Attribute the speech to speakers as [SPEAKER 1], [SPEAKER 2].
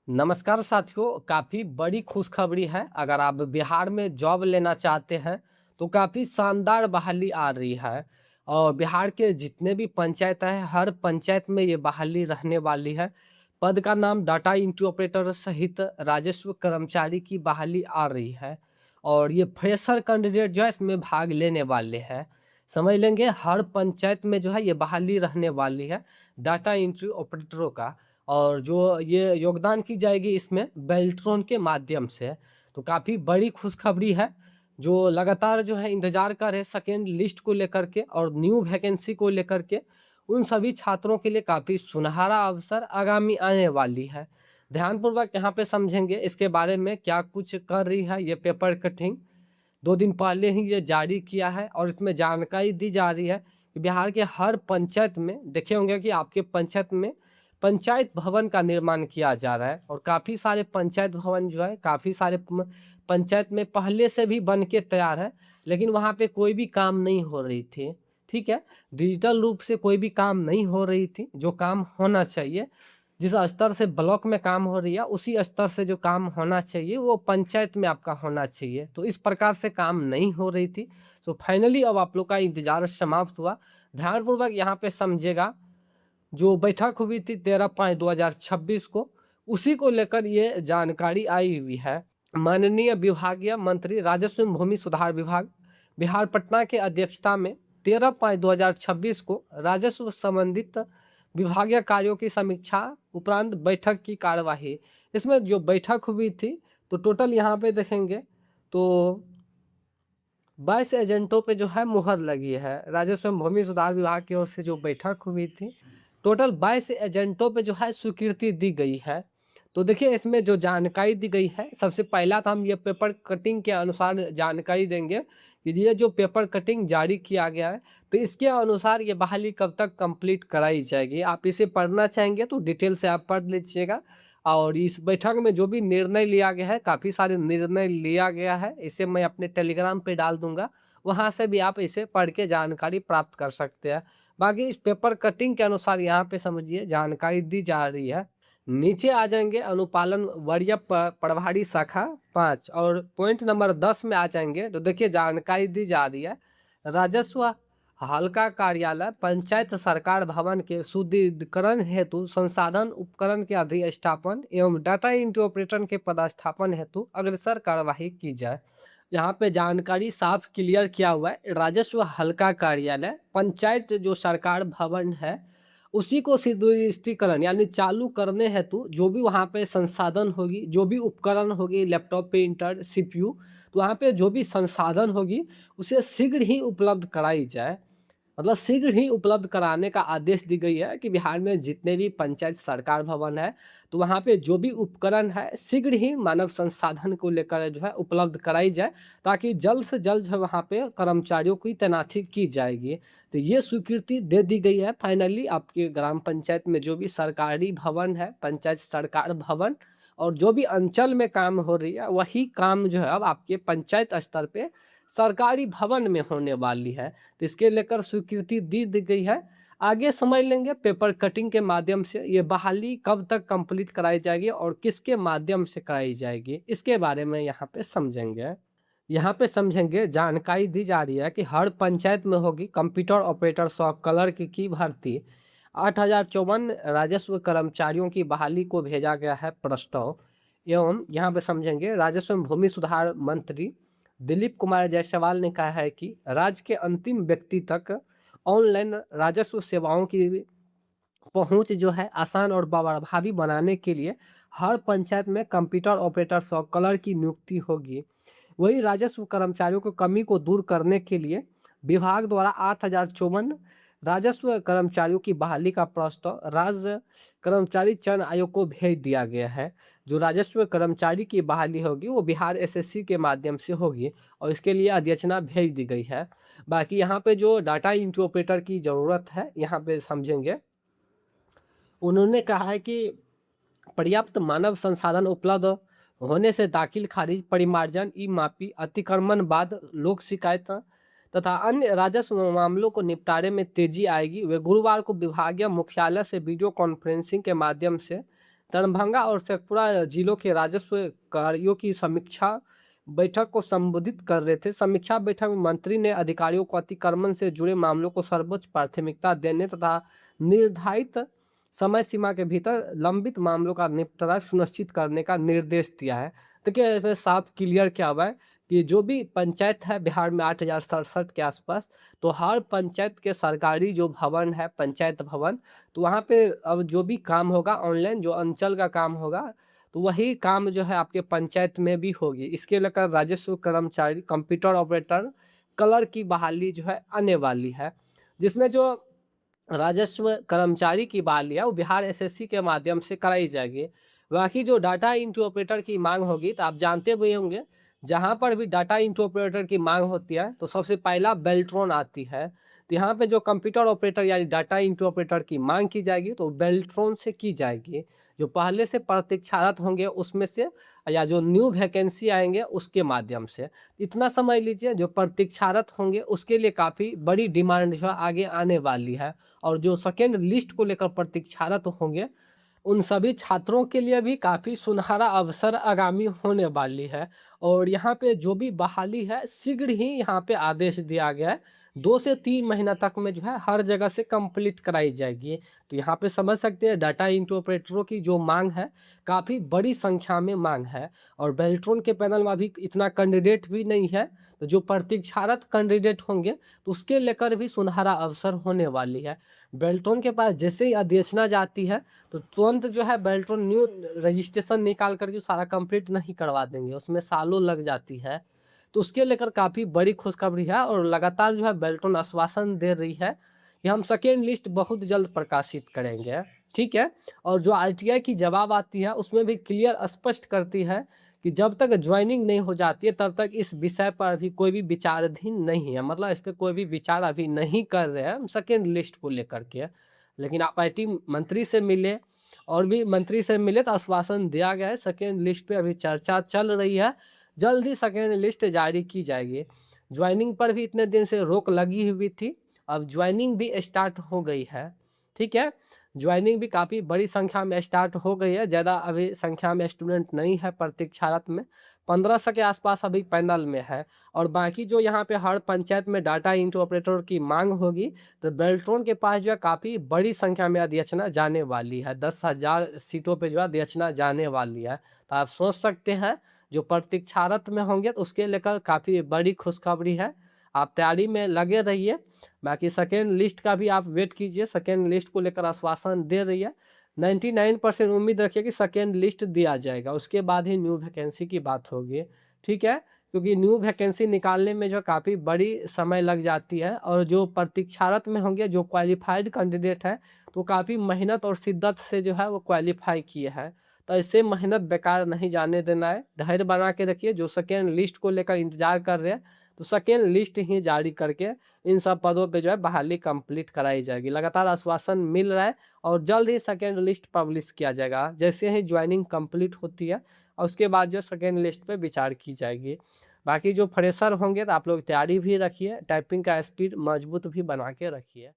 [SPEAKER 1] नमस्कार साथियों, काफ़ी बड़ी खुशखबरी है। अगर आप बिहार में जॉब लेना चाहते हैं तो काफ़ी शानदार बहाली आ रही है। और बिहार के जितने भी पंचायत हैं, हर पंचायत में ये बहाली रहने वाली है। पद का नाम डाटा एंट्री ऑपरेटर सहित राजस्व कर्मचारी की बहाली आ रही है। और ये फ्रेशर कैंडिडेट जो है इसमें भाग लेने वाले हैं। समझ लेंगे, हर पंचायत में जो है ये बहाली रहने वाली है डाटा एंट्री ऑपरेटरों का। और जो ये योगदान की जाएगी इसमें बेल्ट्रॉन के माध्यम से। तो काफ़ी बड़ी खुशखबरी है, जो लगातार जो है इंतज़ार कर रहे सेकेंड लिस्ट को लेकर के और न्यू वैकेंसी को लेकर के। उन सभी छात्रों के लिए काफ़ी सुनहरा अवसर आगामी आने वाली है। ध्यानपूर्वक यहाँ पे समझेंगे इसके बारे में क्या कुछ कर रही है ये पेपर कटिंग। 2 दिन पहले ही ये जारी किया है और इसमें जानकारी दी जा रही है कि बिहार के हर पंचायत में देखे होंगे कि आपके पंचायत में पंचायत भवन का निर्माण किया जा रहा है। और काफ़ी सारे पंचायत भवन जो है काफ़ी सारे पंचायत में पहले से भी बन के तैयार है, लेकिन वहाँ पे कोई भी काम नहीं हो रही थी। ठीक है, डिजिटल रूप से कोई भी काम नहीं हो रही थी, जो काम होना चाहिए। जिस स्तर से ब्लॉक में काम हो रही है उसी स्तर से जो काम होना चाहिए वो पंचायत में आपका होना चाहिए। तो इस प्रकार से काम नहीं हो रही थी। सो फाइनली अब आप लोग का इंतजार समाप्त हुआ। ध्यानपूर्वक यहाँ पे समझिएगा, जो बैठक हुई थी 13/5/2026 को, उसी को लेकर ये जानकारी आई हुई है। माननीय विभागीय मंत्री राजस्व एवं भूमि सुधार विभाग बिहार पटना के अध्यक्षता में 13/5/2026 को राजस्व संबंधित विभागीय कार्यों की समीक्षा उपरांत बैठक की कार्यवाही। इसमें जो बैठक हुई थी तो टोटल यहाँ पे देखेंगे तो 22 एजेंटों पे जो है मुहर लगी है। राजस्व एवं भूमि सुधार विभाग की ओर से जो बैठक हुई थी, टोटल 22 एजेंटों पे जो है स्वीकृति दी गई है। तो देखिए इसमें जो जानकारी दी गई है, सबसे पहला तो हम ये पेपर कटिंग के अनुसार जानकारी देंगे कि ये जो पेपर कटिंग जारी किया गया है तो इसके अनुसार ये बहाली कब तक कंप्लीट कराई जाएगी। आप इसे पढ़ना चाहेंगे तो डिटेल से आप पढ़ लीजिएगा। और इस बैठक में जो भी निर्णय लिया गया है, काफ़ी सारे निर्णय लिया गया है, इसे मैं अपने टेलीग्राम पे डाल दूंगा, वहाँ से भी आप इसे पढ़ के जानकारी प्राप्त कर सकते हैं। बाकी इस पेपर कटिंग के अनुसार यहाँ पे समझिए जानकारी दी जा रही है। नीचे आ जाएंगे अनुपालन वरीय प्रभारी शाखा 5 और पॉइंट नंबर 10 में आ जाएंगे तो देखिए जानकारी दी जा रही है। राजस्व हल्का कार्यालय पंचायत सरकार भवन के सुदृढ़ीकरण हेतु संसाधन उपकरण के अधिष्ठापन एवं डाटा एंट्री ऑपरेटर के पदस्थापन हेतु अग्रसर कार्यवाही की जाए। यहाँ पे जानकारी साफ क्लियर किया हुआ है। राजस्व हल्का कार्यालय पंचायत जो सरकार भवन है उसी को सुदृढ़ीकरण यानी चालू करने हेतु जो भी वहाँ पे संसाधन होगी, जो भी उपकरण होगी, लैपटॉप प्रिंटर सीपीयू, तो वहाँ पे जो भी संसाधन होगी उसे शीघ्र ही उपलब्ध कराई जाए। मतलब शीघ्र ही उपलब्ध कराने का आदेश दी गई है कि बिहार में जितने भी पंचायत सरकार भवन है तो वहाँ पे जो भी उपकरण है शीघ्र ही मानव संसाधन को लेकर जो है उपलब्ध कराई जाए, ताकि जल्द से जल्द जो है वहाँ पे कर्मचारियों की तैनाती की जाएगी। तो ये स्वीकृति दे दी गई है फाइनली। आपके ग्राम पंचायत में जो भी सरकारी भवन है, पंचायत सरकार भवन, और जो भी अंचल में काम हो रही है वही काम जो है अब आपके पंचायत स्तर पे सरकारी भवन में होने वाली है। तो इसके लेकर स्वीकृति दी गई है। आगे समझ लेंगे पेपर कटिंग के माध्यम से ये बहाली कब तक कंप्लीट कराई जाएगी और किसके माध्यम से कराई जाएगी, इसके बारे में यहाँ पे समझेंगे। यहाँ पे समझेंगे जानकारी दी जा रही है कि हर पंचायत में होगी कंप्यूटर ऑपरेटर सौ कलर की भर्ती। 8054 राजस्व कर्मचारियों की बहाली को भेजा गया है प्रस्ताव। एवं यहाँ पे समझेंगे राजस्व एवं भूमि सुधार मंत्री दिलीप कुमार जायसवाल ने कहा है कि राज्य के अंतिम व्यक्ति तक ऑनलाइन राजस्व सेवाओं की पहुंच जो है आसान और प्रभावी बनाने के लिए हर पंचायत में कंप्यूटर ऑपरेटर सौ कलर की नियुक्ति होगी। वही राजस्व कर्मचारियों की कमी को दूर करने के लिए विभाग द्वारा 8054 राजस्व कर्मचारियों की बहाली का प्रस्ताव राज्य कर्मचारी चयन आयोग को भेज दिया गया है। जो राजस्व कर्मचारी की बहाली होगी वो बिहार एसएससी के माध्यम से होगी और इसके लिए अधिसूचना भेज दी गई है। बाकी यहाँ पे जो डाटा एंट्री ऑपरेटर की ज़रूरत है यहाँ पे समझेंगे। उन्होंने कहा है कि पर्याप्त मानव संसाधन उपलब्ध होने से दाखिल खारिज परिमार्जन ई मापी अतिक्रमण बाद लोक शिकायत तथा अन्य राजस्व मामलों को निपटारे में तेजी आएगी। वे गुरुवार को विभागीय मुख्यालय से वीडियो कॉन्फ्रेंसिंग के माध्यम से दरभंगा और शेखपुरा जिलों के राजस्व कार्यों की समीक्षा बैठक को संबोधित कर रहे थे। समीक्षा बैठक में मंत्री ने अधिकारियों को अतिक्रमण से जुड़े मामलों को सर्वोच्च प्राथमिकता देने तथा निर्धारित समय सीमा के भीतर लंबित मामलों का निपटारा सुनिश्चित करने का निर्देश दिया है। देखिए इसमें साफ क्लियर क्या हुआ है कि जो भी पंचायत है बिहार में 8,067 के आसपास, तो हर पंचायत के सरकारी जो भवन है पंचायत भवन, तो वहाँ पे अब जो भी काम होगा ऑनलाइन, जो अंचल का काम होगा, तो वही काम जो है आपके पंचायत में भी होगी। इसके लेकर राजस्व कर्मचारी, कंप्यूटर ऑपरेटर, क्लर्क की बहाली जो है आने वाली है, जिसमें जो राजस्व कर्मचारी की बहाली है वो बिहार एसएससी के माध्यम से कराई जाएगी। बाकी जो डाटा इंट्री ऑपरेटर की मांग होगी, तो आप जानते भी होंगे जहाँ पर भी डाटा इंट्री ऑपरेटर की मांग होती है तो सबसे पहला बेल्ट्रॉन आती है। तो यहाँ पे जो कंप्यूटर ऑपरेटर यानी डाटा इंट्री ऑपरेटर की मांग की जाएगी तो बेल्ट्रॉन से की जाएगी। जो पहले से प्रतीक्षारत होंगे उसमें से, या जो न्यू वैकेंसी आएंगे उसके माध्यम से। इतना समझ लीजिए जो प्रतीक्षारत होंगे उसके लिए काफ़ी बड़ी डिमांड जो है आगे आने वाली है। और जो सेकेंड लिस्ट को लेकर प्रतीक्षारत होंगे उन सभी छात्रों के लिए भी काफ़ी सुनहरा अवसर आगामी होने वाली है। और यहाँ पे जो भी बहाली है शीघ्र ही यहाँ पे आदेश दिया गया है, 2 से 3 महीना तक में जो है हर जगह से कंप्लीट कराई जाएगी। तो यहाँ पे समझ सकते हैं डाटा इंट्री ऑपरेटरों की जो मांग है काफ़ी बड़ी संख्या में मांग है। और बेल्ट्रॉन के पैनल में अभी इतना कैंडिडेट भी नहीं है, तो जो प्रतीक्षारत कैंडिडेट होंगे तो उसके लेकर भी सुनहरा अवसर होने वाली है। बेल्ट्रॉन के पास जैसे ही अधिसूचना जाती है तो तुरंत जो है बेल्ट्रॉन न्यू रजिस्ट्रेशन निकाल करके सारा कंप्लीट नहीं करवा देंगे, उसमें सालों लग जाती है। तो उसके लेकर काफ़ी बड़ी खुशखबरी है और लगातार जो है बेल्ट्रॉन आश्वासन दे रही है कि हम सेकेंड लिस्ट बहुत जल्द प्रकाशित करेंगे। ठीक है। और जो आरटीआई की जवाब आती है उसमें भी क्लियर स्पष्ट करती है कि जब तक ज्वाइनिंग नहीं हो जाती है तब तक इस विषय पर अभी कोई भी विचाराधीन नहीं है, मतलब इस पर कोई भी विचार अभी नहीं कर रहे हैं हम सेकेंड लिस्ट को लेकर के। लेकिन आप आईटी मंत्री से मिले और भी मंत्री से मिले तो आश्वासन दिया गया है, सेकेंड लिस्ट पे अभी चर्चा चल रही है, जल्द ही सेकेंड लिस्ट जारी की जाएगी। ज्वाइनिंग पर भी इतने दिन से रोक लगी हुई थी, अब ज्वाइनिंग भी स्टार्ट हो गई है। ठीक है। ज्वाइनिंग भी काफ़ी बड़ी संख्या में स्टार्ट हो गई है, ज़्यादा अभी संख्या में स्टूडेंट नहीं है प्रतीक्षारत में, 1500 के आसपास अभी पैनल में है। और बाकी जो यहाँ पे हर पंचायत में डाटा इंट्री ऑपरेटर की मांग होगी तो बेल्ट्रॉन के पास जो है काफ़ी बड़ी संख्या में अधिसूचना जाने वाली है, 10,000 सीटों पे जो है अधिसूचना जाने वाली है। तो आप सोच सकते हैं जो प्रतीक्षारत में होंगे तो उसके लेकर काफ़ी बड़ी खुशखबरी है। आप तैयारी में लगे रहिए। बाकी सेकेंड लिस्ट का भी आप वेट कीजिए, सेकेंड लिस्ट को लेकर आश्वासन दे रही है। 99% उम्मीद रखिए कि सेकेंड लिस्ट दिया जाएगा, उसके बाद ही न्यू वैकेंसी की बात होगी। ठीक है। क्योंकि न्यू वैकेंसी निकालने में जो काफ़ी बड़ी समय लग जाती है और जो प्रतीक्षारत में होंगे जो क्वालिफाइड कैंडिडेट है तो काफ़ी मेहनत और शिद्दत से जो है वो क्वालिफाई किए हैं। तो इससे मेहनत बेकार नहीं जाने देना है, धैर्य बना के रखिए। जो सेकेंड लिस्ट को लेकर इंतजार कर रहे हैं तो सेकेंड लिस्ट ही जारी करके इन सब पदों पे जो है बहाली कंप्लीट कराई जाएगी। लगातार आश्वासन मिल रहा है और जल्द ही सेकेंड लिस्ट पब्लिश किया जाएगा जैसे ही ज्वाइनिंग कंप्लीट होती है, और उसके बाद जो सेकेंड लिस्ट पे विचार की जाएगी। बाकी जो फ्रेशर होंगे तो आप लोग तैयारी भी रखिए, टाइपिंग का स्पीड मजबूत भी बना के रखिए।